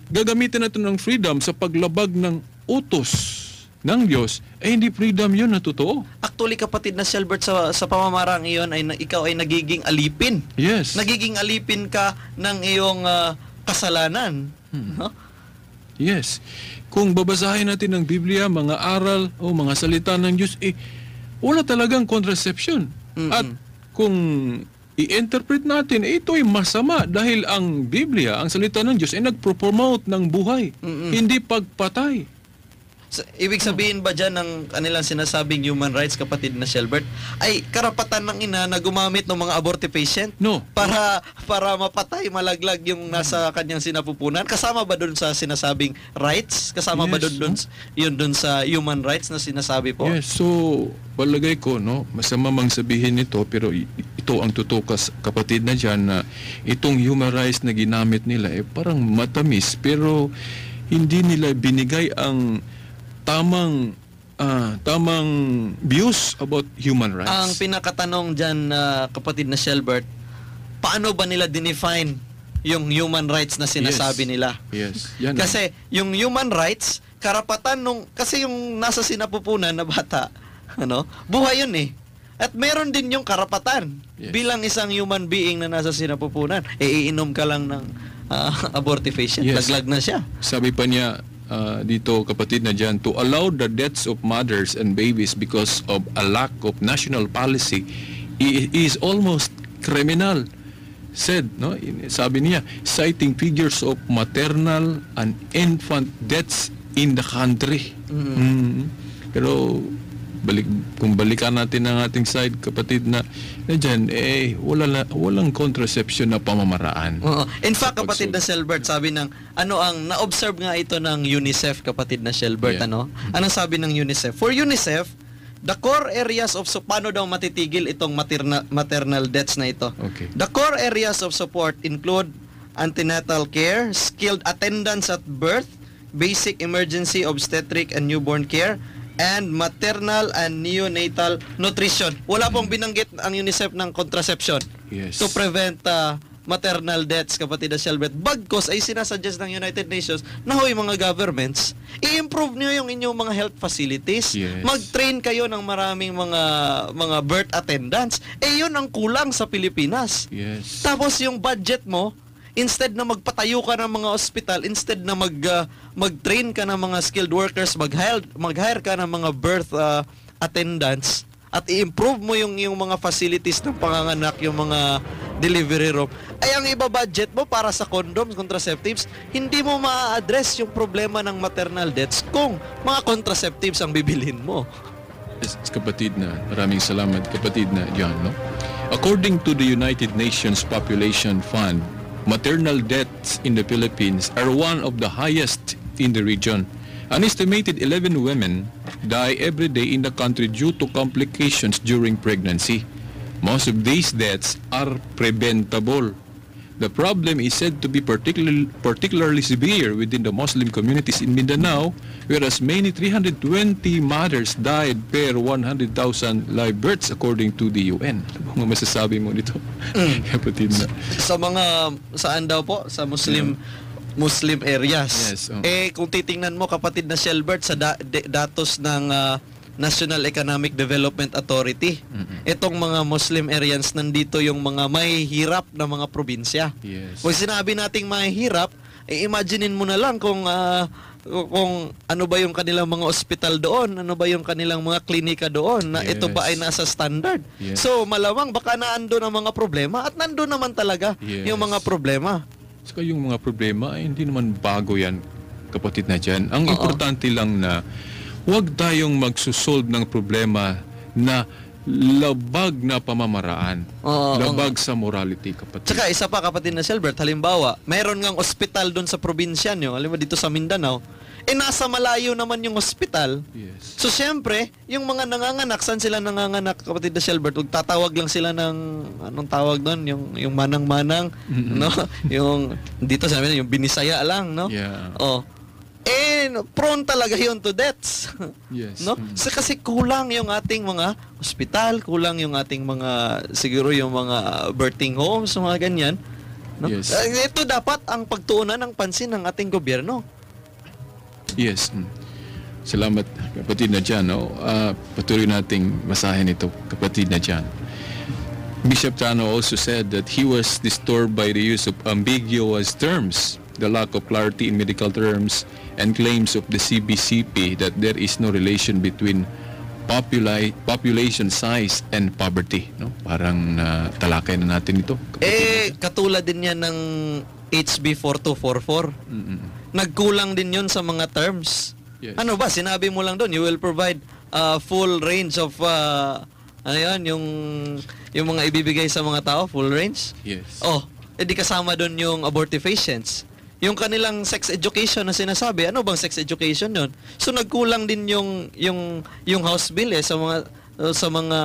gagamitin natin ng freedom sa paglabag ng utos ng Diyos, hindi freedom yun na totoo. Actually, kapatid na Shelbert, sa pamamarang iyon, ikaw ay nagiging alipin. Yes. Nagiging alipin ka ng iyong kasalanan. No? Yes. Kung babasahin natin ng Biblia, mga aral o mga salita ng Diyos, wala talagang contraception. At kung i-interpret natin, ito ay masama dahil ang Biblia, ang salita ng Diyos, ay nagpropromote ng buhay, hindi pagpatay. Ibig sabihin ba dyan ng kanilang sinasabing human rights, kapatid na Shelbert, ay karapatan ng ina na gumamit ng mga abortive patient? No. Para mapatay, malaglag yung nasa kanyang sinapupunan? Kasama ba doon sa sinasabing rights? Kasama ba doon sa human rights na sinasabi po? Yes, so palagay ko, no, masama mang sabihin ito, pero ito dito ang tutukas, kapatid na dyan, na itong human rights na ginamit nila, parang matamis, pero hindi nila binigay ang tamang views about human rights. Ang pinakatanong dyan, kapatid na Shelbert, paano ba nila dinefine yung human rights na sinasabi nila? Yes. Yan Kasi yung human rights, karapatan kasi yung nasa sinapupunan na bata, buhay yun eh. At meron din yung karapatan bilang isang human being na nasa sinapupunan. Iinom ka lang ng abortifacient, laglag na siya. Sabi pa niya dito, kapatid na dyan, to allow the deaths of mothers and babies because of a lack of national policy is almost criminal. Said, sabi niya, citing figures of maternal and infant deaths in the country. Pero kung balikan natin ang ating side, kapatid na dyan, walang contraception na pamamaraan. In fact, kapatid na Shelbert, sabi ang na-observe nga ito ng UNICEF, kapatid na Shelbert, anong sabi ng UNICEF? For UNICEF, the core areas of paano daw matitigil itong maternal deaths na ito? Okay. The core areas of support include antenatal care, skilled attendance at birth, basic emergency obstetric and newborn care, and maternal and neonatal nutrition. Wala pong binanggit ang UNICEF ng contraception to prevent maternal deaths, kapatid na Shelbert. Bagkos ay sinasuggest ng United Nations na mga governments, i-improve niyo yung inyong mga health facilities. Mag-train kayo ng maraming mga birth attendants. Yun ang kulang sa Pilipinas. Tapos yung budget mo, instead na magpatayo ka ng mga ospital, instead na mag-train ka ng mga skilled workers, mag-hire ka ng mga birth attendants, at i-improve mo yung mga facilities ng panganganak, yung mga delivery room, ay ang iba-budget mo para sa condoms, contraceptives, hindi mo ma-address yung problema ng maternal deaths kung mga contraceptives ang bibilhin mo. Kapatid na, maraming salamat, kapatid na John. According to the United Nations Population Fund, maternal deaths in the Philippines are one of the highest in the region. An estimated 11 women die every day in the country due to complications during pregnancy. Most of these deaths are preventable. The problem is said to be particularly severe within the Muslim communities in Mindanao, whereas many 320 mothers died per 100,000 live births according to the UN. Ano masasabi mo nito? Kapatid na. Saan daw po? Sa Muslim areas. Kung titingnan mo, kapatid na Shelbert, sa datos ng National Economic Development Authority, itong mga Muslim areas, nandito yung mga mahihirap na mga probinsya. Kung sinabi nating mahihirap, imaginein mo na lang kung ano ba yung kanilang mga ospital doon, ano ba yung kanilang mga klinika doon, na ito ba ay nasa standard. So malamang baka naando ang mga problema, at nando naman talaga yung mga problema. Saka yung mga problema ay hindi naman bago yan, kapatid na dyan. Ang importante lang na huwag tayong magsusolve ng problema na labag na pamamaraan. Labag sa morality, kapatid. Tsaka isa pa, kapatid na Shelbert, halimbawa, mayroon ngang ospital doon sa probinsya nyo, halimbawa dito sa Mindanao, nasa malayo naman yung ospital. So siyempre, yung mga nanganganak, saan sila nanganganak, kapatid na Shelbert? Tatawag lang sila ng, anong tawag doon? Yung manang-manang, no? Yung, dito sabi na, yung binisaya lang, no? Prone talaga yun to deaths. No? So, kasi kulang yung ating mga ospital, kulang yung ating mga, siguro yung mga birthing homes, mga ganyan. No? Ito dapat ang pagtuunan ng pansin ng ating gobyerno. Salamat, kapatid na dyan. Patuloy nating masahin ito, kapatid na dyan. Bishop Tano also said that he was disturbed by the use of ambiguous terms, the lack of clarity in medical terms, and claims of the CBCP that there is no relation between population size and poverty. No? Parang talakay na natin ito. Katulad din yan ng HB 4244. Nagkulang din yun sa mga terms. Ano ba? Sinabi mo lang doon, you will provide full range of yung mga ibibigay sa mga tao, full range. Di kasama doon yung abortifacients. Yung kanilang sex education na sinasabi, ano bang sex education yun? So nagkulang din yung House Bill sa mga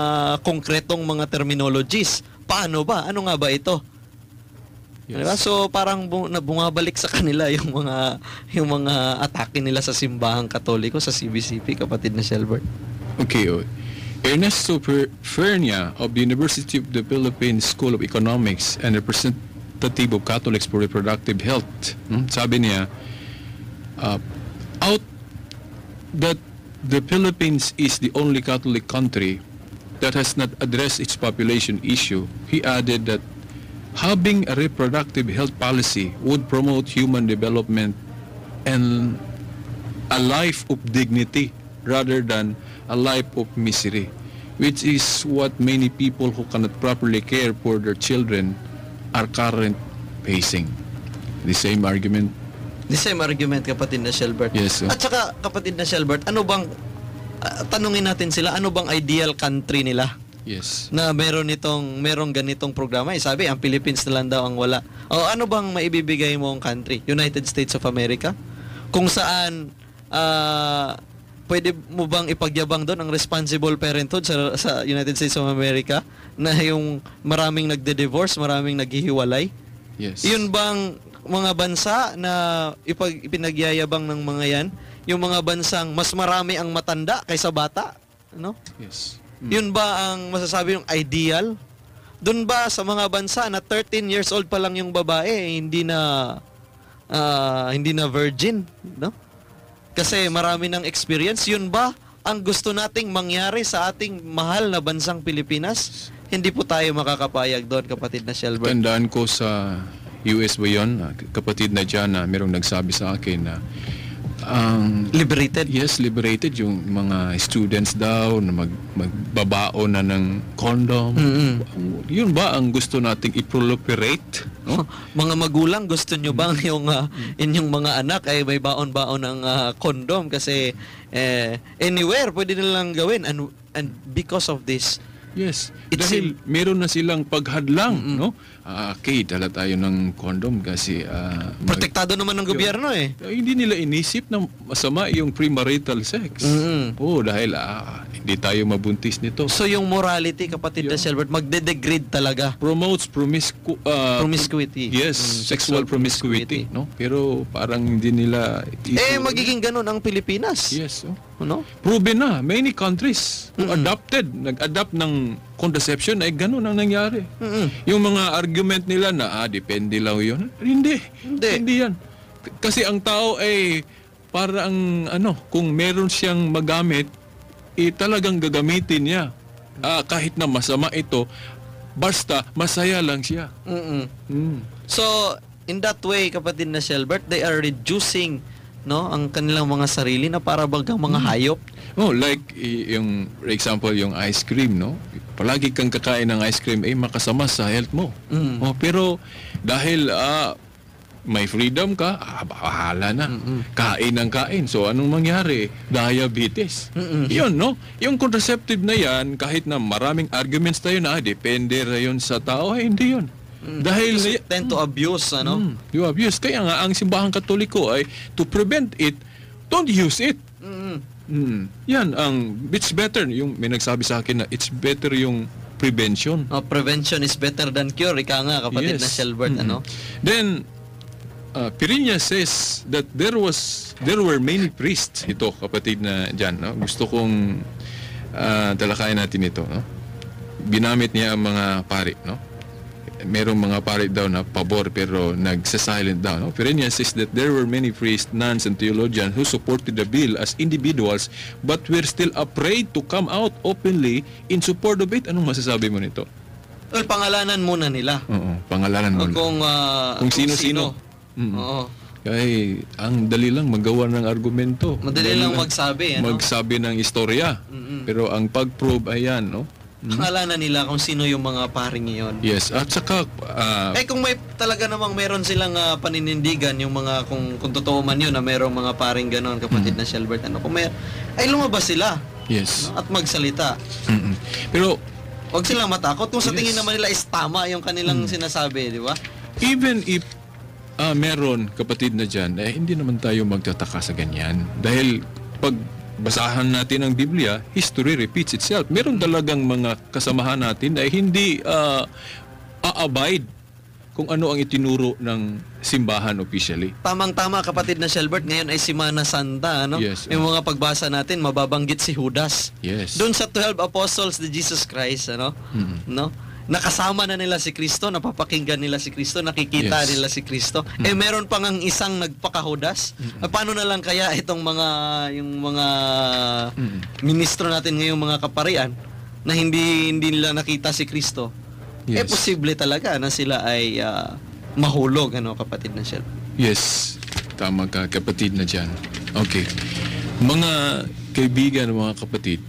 konkretong mga terminologies paano ba? Ano nga ba ito? Yes. Diba? So parang bumabalik sa kanila yung mga atake nila sa simbahang Katoliko sa CBCP, kapatid na Shelbert. Okay. Ernesto Fernia of the University of the Philippines School of Economics and representative of Catholics for Reproductive Health, sabi niya, out that the Philippines is the only Catholic country that has not addressed its population issue. He added that having a reproductive health policy would promote human development and a life of dignity rather than a life of misery, which is what many people who cannot properly care for their children are currently facing. The same argument. The same argument, kapatid na Shelbert. Yes, sir. At saka, kapatid na Shelbert, ano bang, tanungin natin sila, ano bang ideal country nila? Yes. Na merong ganitong programa. Sabi, ang Philippines na lang daw ang wala. O ano bang maibibigay mo ang country? United States of America? Kung saan, pwede mo bang ipagyabang doon ang responsible parenthood sa United States of America? Na yung maraming nagde-divorce, maraming naghihiwalay? Yes. Yun bang mga bansa na ipinagyayabang ng mga yan? Yung mga bansang mas marami ang matanda kaysa bata? Ano? Yes. Yun ba ang masasabi yung ideal? Doon ba sa mga bansa na 13 years old pa lang yung babae, hindi na virgin, no? Kasi marami ng experience. Yun ba ang gusto nating mangyari sa ating mahal na bansang Pilipinas? Hindi po tayo makakapayag doon, kapatid na Shelbert. Tandaan ko sa US ba yun, kapatid na dyan, na merong nagsabi sa akin na liberated? Yes, liberated yung mga students daw na magbabao na ng condom. Yun ba ang gusto nating i-proliferate? No? Mga magulang, gusto nyo bang yung inyong mga anak ay may baon-baon ng condom? Kasi anywhere pwede nilang gawin, and because of this, yes, dahil meron na silang paghadlang, no? Okay, dala tayo ng condom kasi protektado naman ng gobyerno eh. Hindi nila inisip na masama yung premarital sex. Dahil hindi tayo mabuntis nito. So yung morality, kapatid na Shelbert, magde-degrade talaga. Promotes promiscuity. Yes, sexual promiscuity, no? Pero parang hindi nila magiging ganun ang Pilipinas. Yes, Ano? proven na, many countries who nag-adapt ng contraception ay ganun ang nangyari. Yung mga argument nila na depende lang yun. Hindi yan. Kasi ang tao ay parang kung meron siyang magamit, talagang gagamitin niya. Kahit na masama ito, basta masaya lang siya. So, in that way, kapatid na Shelbert, they are reducing ang kanilang mga sarili na para bagang mga hayop. Like yung for example yung ice cream, no? Palagi kang kakain ng ice cream makasama sa health mo. Pero dahil may freedom ka, bahala na. Kain ng kain. So anong mangyari? Diabetes. Yun, no? Yung contraceptive na yan, kahit na maraming arguments tayo na depende rayon sa tao, hindi yun. Dahil tend to abuse, you abuse. Kaya nga ang simbahang Katoliko ay to prevent it, don't use it. Yan it's better, yung may nagsabi sa akin na it's better yung prevention. Prevention is better than cure, ika nga, kapatid na Shelbert. Then Pirinya says that there were many priests. Ito, kapatid na dyan, no? Gusto kong talakayin natin ito, no? Binamit niya ang mga pari, no? Merong mga pari daw na pabor pero nagsa-silent daw, no? Pirinya says that there were many priests, nuns, and theologians who supported the bill as individuals but were still afraid to come out openly in support of it. Anong masasabi mo nito? Well, pangalanan muna nila. Oo, pangalanan muna. Kung sino-sino. Oo. Kaya ang dali lang magawa ng argumento. Madali lang magsabi, magsabi ng istorya. Pero ang pag-prove ayan, no? Pangalanan nila kung sino yung mga paring iyon. Yes, at saka kung may talaga namang meron silang paninindigan, yung mga kung totoo man yun na merong mga paring ganon, kapatid na Shelbert, kung ay lumabas sila. Yes. At magsalita. Pero wag silang matakot kung sa tingin naman nila is tama yung kanilang sinasabi, di ba? Even if meron, kapatid na dyan, hindi naman tayo magtataka sa ganyan. Dahil pag basahan natin ang Biblia, history repeats itself. Meron talagang mga kasamahan natin na hindi a-abide kung ano ang itinuro ng simbahan officially. Tamang-tama, kapatid na Shelbert, ngayon ay Semana Santa, ano? Yes. Yung mga pagbasa natin, mababanggit si Judas. Yes. Doon sa 12 apostles ni Jesus Christ, ano? No? Nakasama na nila si Kristo, napapakinggan nila si Kristo, nakikita Yes. nila si Kristo. Meron pang ang isang nagpakahudas. Paano na lang kaya itong yung mga ministro natin ngayong mga kaparian na hindi nila nakita si Kristo? Yes. Posible talaga na sila ay mahulog, ano, kapatid na Shelbert. Yes, tama ka, kapatid na dyan. Okay. Mga kaibigan, mga kapatid,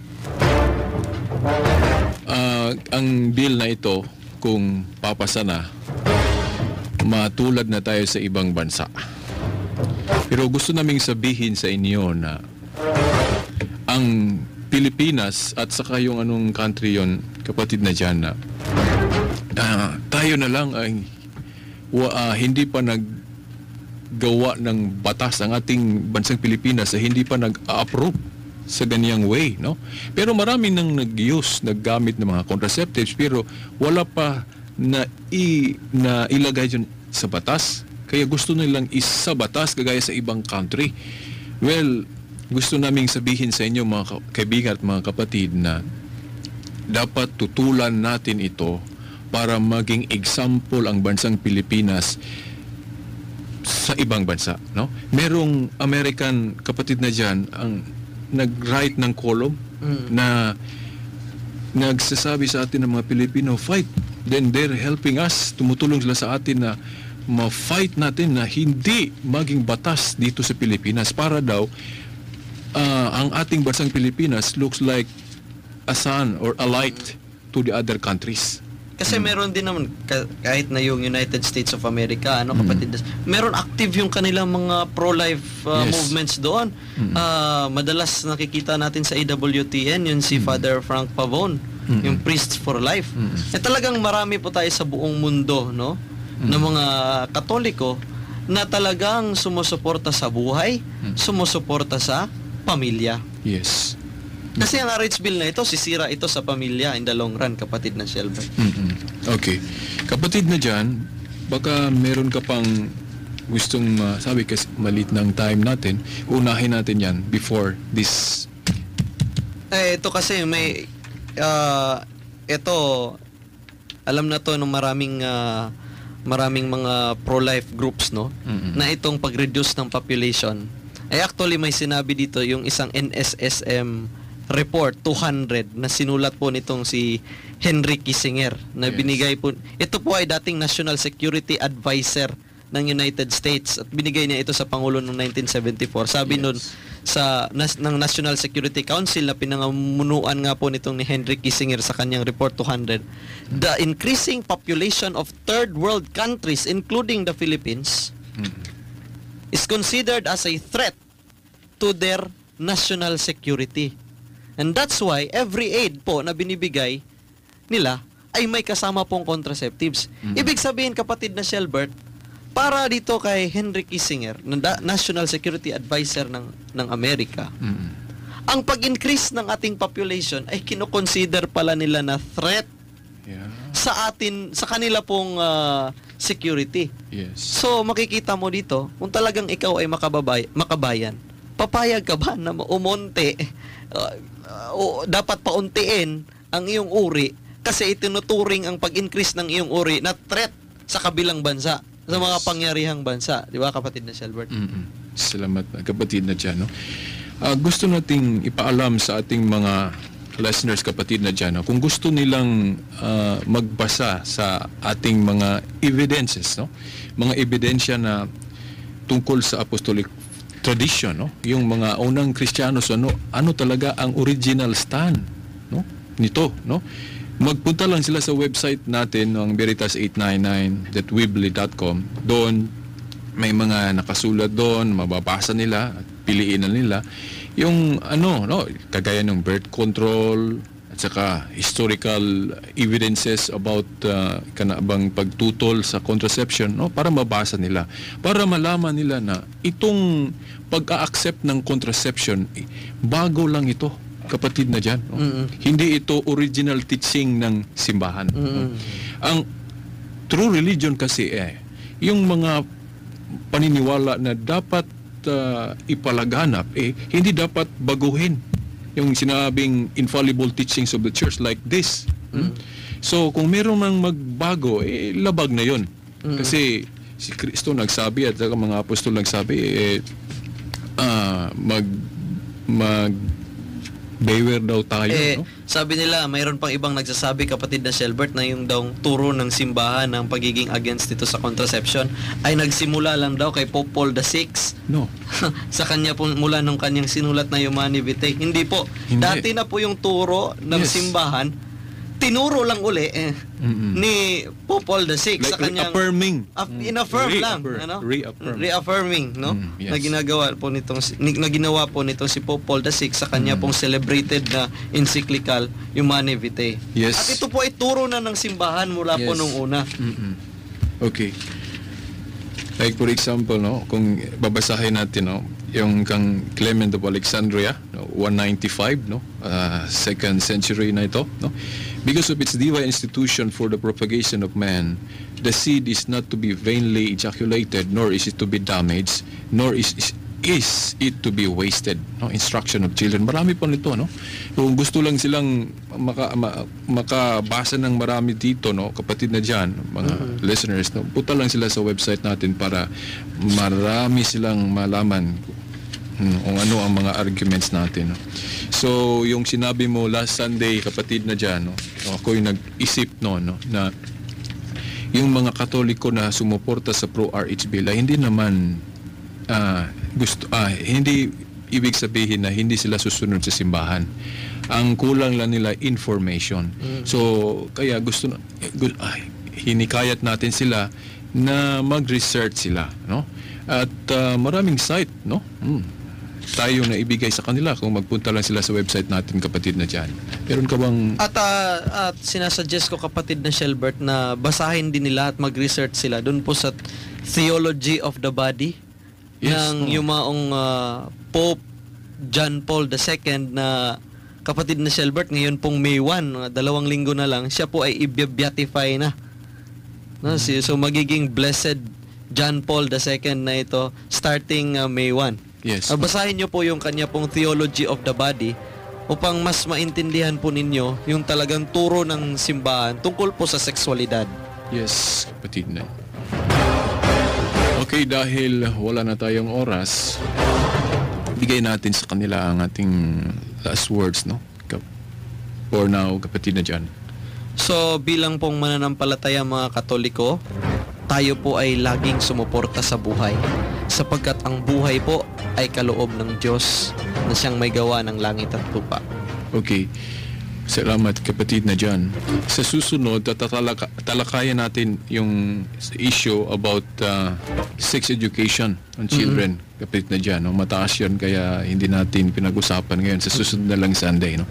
ang bill na ito, kung papasa na, matulad na tayo sa ibang bansa. Pero gusto naming sabihin sa inyo na ang Pilipinas at saka yung anong country yon, kapatid na dyan, na tayo na lang ay hindi pa naggawa ng batas ang ating bansang Pilipinas, hindi pa nag-approve sa ganyang way, no? Pero marami nang naggamit ng mga contraceptives, pero wala pa na ilagay yun sa batas. Kaya gusto nilang isa batas kagaya sa ibang country. Well, gusto naming sabihin sa inyo, mga kaibigan at mga kapatid, na dapat tutulan natin ito para maging example ang bansang Pilipinas sa ibang bansa, no? Merong American kapatid na dyan ang nag-write ng column na nagsasabi sa atin ng mga Pilipino, fight. Then they're helping us, tumutulong sila sa atin na ma-fight natin na hindi maging batas dito sa Pilipinas para daw ang ating bansang Pilipinas looks like a sun or a light to the other countries. Kasi meron din naman, kahit na yung United States of America, ano, kapatid, meron active yung kanilang mga pro-life Yes. movements doon. Madalas nakikita natin sa AWTN, yun si Father Frank Pavone, yung Priests for Life. Talagang marami po tayo sa buong mundo, no, ng mga Katoliko na talagang sumusuporta sa buhay, sumusuporta sa pamilya. Yes. Kasi ang marriage bill na ito, sisira ito sa pamilya in the long run, kapatid na Shelbert. Okay. Kapatid na dyan, baka meron ka pang gustong sabi, kasi malit na ang time natin, unahin natin yan before this. Ito kasi may ito alam na to ng maraming mga pro-life groups, no, na itong pag-reduce ng population. Actually may sinabi dito yung isang NSSM report 200 na sinulat po nitong si Henry Kissinger na Yes. binigay po. Ito po ay dating National Security Advisor ng United States at binigay niya ito sa Pangulo noong 1974. Sabi nun ng National Security Council na pinangamunuan nga po nitong ni Henry Kissinger sa kanyang report 200, the increasing population of third world countries including the Philippines is considered as a threat to their national security. And that's why every aid po na binibigay nila ay may kasama pong contraceptives. Ibig sabihin, kapatid na Shelbert, para dito kay Henry Kissinger, National Security Advisor ng Amerika, ang pag-increase ng ating population ay kinoconsider pala nila na threat sa kanila pong security. Yes. So makikita mo dito, kung talagang ikaw ay makabayan, papayag ka ba na umonte, dapat pauntiin ang iyong uri kasi itinuturing ang pag-increase ng iyong uri na threat sa kabilang bansa, sa mga pangyarihang bansa. Di ba, kapatid na Shelbert? Salamat, kapatid na dyan, no? Gusto nating ipaalam sa ating mga listeners, kapatid na dyan, no? Kung gusto nilang magbasa sa ating mga evidences, no? Mga ebidensya na tungkol sa apostolic tradition, no? Yung mga unang Kristiyanos, ano talaga ang original stand, no, nito, no? Magpunta lang sila sa website natin ng veritas899.weebly.com. Doon may mga nakasulat doon, mababasa nila at piliin na nila yung no, kagaya ng birth control, at saka historical evidences about kanabang pagtutol sa contraception, no, para mabasa nila, para malaman nila na itong pag-a-accept ng contraception bago lang ito, kapatid na dyan, no? Hindi ito original teaching ng simbahan, no? Ang true religion kasi yung mga paniniwala na dapat ipalaganap, hindi dapat baguhin yung sinabing infallible teachings of the church like this. So kung meron mang magbago, labag na yon. Kasi si Kristo nagsabi at saka mga apostol nagsabi, beware daw tayo, no? Sabi nila, mayroon pang ibang nagsasabi, kapatid na Shelbert, na yung daw turo ng simbahan ng pagiging against dito sa contraception ay nagsimula lang daw kay Pope Paul VI. No. Sa kanya po, mula nung kanyang sinulat na Humanae Vitae. Hindi po. Hindi. Dati na po yung turo ng simbahan, tinuro lang uli ni Pope Paul VI Like sa kanyang affirming. In-affirm lang, ano? Reaffirming, no? Yes. Na ginawa po nitong si Pope Paul VI sa kanya pong celebrated na encyclical Humanae Vitae. Yes. At ito po ay turo na ng simbahan mula po nung una. Okay. Like for example, no, kung babasahin natin, no, yung kang Clement of Alexandria, no, 195, no, 2nd century na ito, no. Because of its divine institution for the propagation of man, the seed is not to be vainly ejaculated, nor is it to be damaged, nor is it to be wasted, no. Instruction of children. Marami po nito, no. Kung gusto lang silang makabasa ng marami dito, no, kapatid na dyan, mga listeners, no, punta lang sila sa website natin para marami silang malaman kung ano ang mga arguments natin, no. So, yung sinabi mo last Sunday, kapatid na dyan, no, ako yung nag-isip no, na yung mga Katoliko na sumuporta sa pro-RH bill ay hindi naman hindi ibig sabihin na hindi sila susunod sa simbahan. Ang kulang lang nila information. So, kaya hinikayat natin sila na mag-research sila, no? At maraming site, no? Tayo na ibigay sa kanila kung magpunta lang sila sa website natin, kapatid na dyan. Meron ka bang... At sinasuggest ko, kapatid na Shelbert, na basahin din nila at mag-research sila doon po sa Theology of the Body ng yumaong Pope John Paul II na, kapatid na Shelbert, ngayon pong May 1, 2 linggo na lang, siya po ay i-beatify na. No? So magiging Blessed John Paul II na ito starting May 1. Yes. Basahin nyo po yung kanya pong Theology of the Body upang mas maintindihan po ninyo yung talagang turo ng simbahan tungkol po sa sexualidad. Yes, kapatid na. Okay, dahil wala na tayong oras, bigay natin sa kanila ang ating last words, no? For now, kapatid na dyan. So, bilang pong mananampalataya mga Katoliko, tayo po ay laging sumuporta sa buhay, sapagkat ang buhay po ay kaloob ng Diyos na siyang may gawa ng langit at lupa. Okay. Salamat, kapatid na dyan. Sa susunod, talakayan natin yung issue about sex education on children, kapatid na dyan. No? Mataas yan, kaya hindi natin pinag-usapan ngayon. Sa susunod na lang Sunday. No?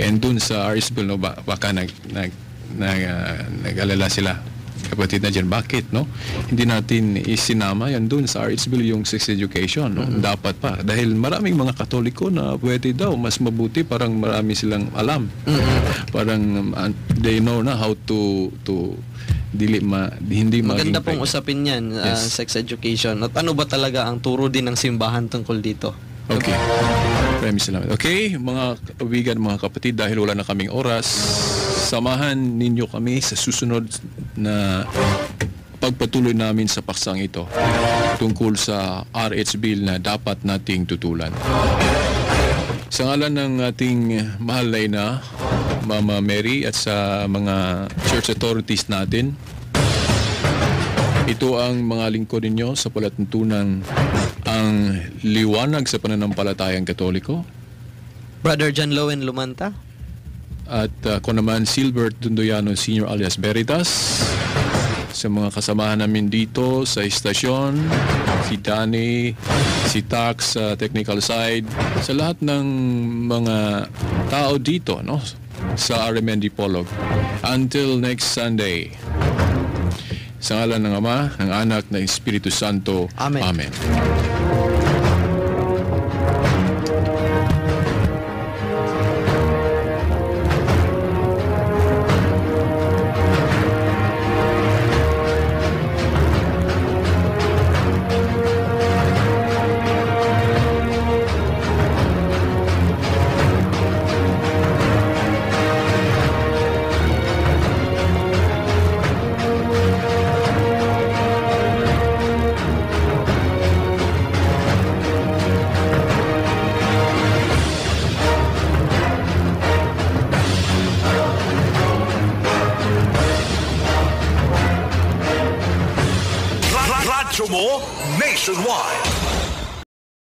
And dun sa RS Bill, no, baka nag-alala sila, kapatid na dyan. Bakit, no? Hindi natin isinama yan dun sa RH Bill yung sex education, no? Dapat pa. Dahil maraming mga Katoliko na pwede daw, mas mabuti, parang marami silang alam. Parang they know na how to hindi maging maganda pong usapin yan, sex education. At ano ba talaga ang turo din ng simbahan tungkol dito? Okay. Maraming salamat. Okay, mga kaibigan, mga kapatid, dahil wala na kaming oras, samahan ninyo kami sa susunod na pagpatuloy namin sa paksang ito tungkol sa RH Bill na dapat nating tutulan. Sa ngalan ng ating mahal na ina, Mama Mary, at sa mga church authorities natin, ito ang mga lingkod ninyo sa palatuntunang ang liwanag sa pananampalatayang Katoliko. Brother John Lowen Lumanta. At ako naman, Silbert Dundoyano Sr. alias Veritas. Sa mga kasamahan namin dito sa istasyon, si Danny, si Tax sa technical side, sa lahat ng mga tao dito, no? sa RMN Dipolog. Until next Sunday. Sa ngalan ng Ama, ng Anak, ng Espiritu Santo. Amen. Amen. Radyo mo nationwide.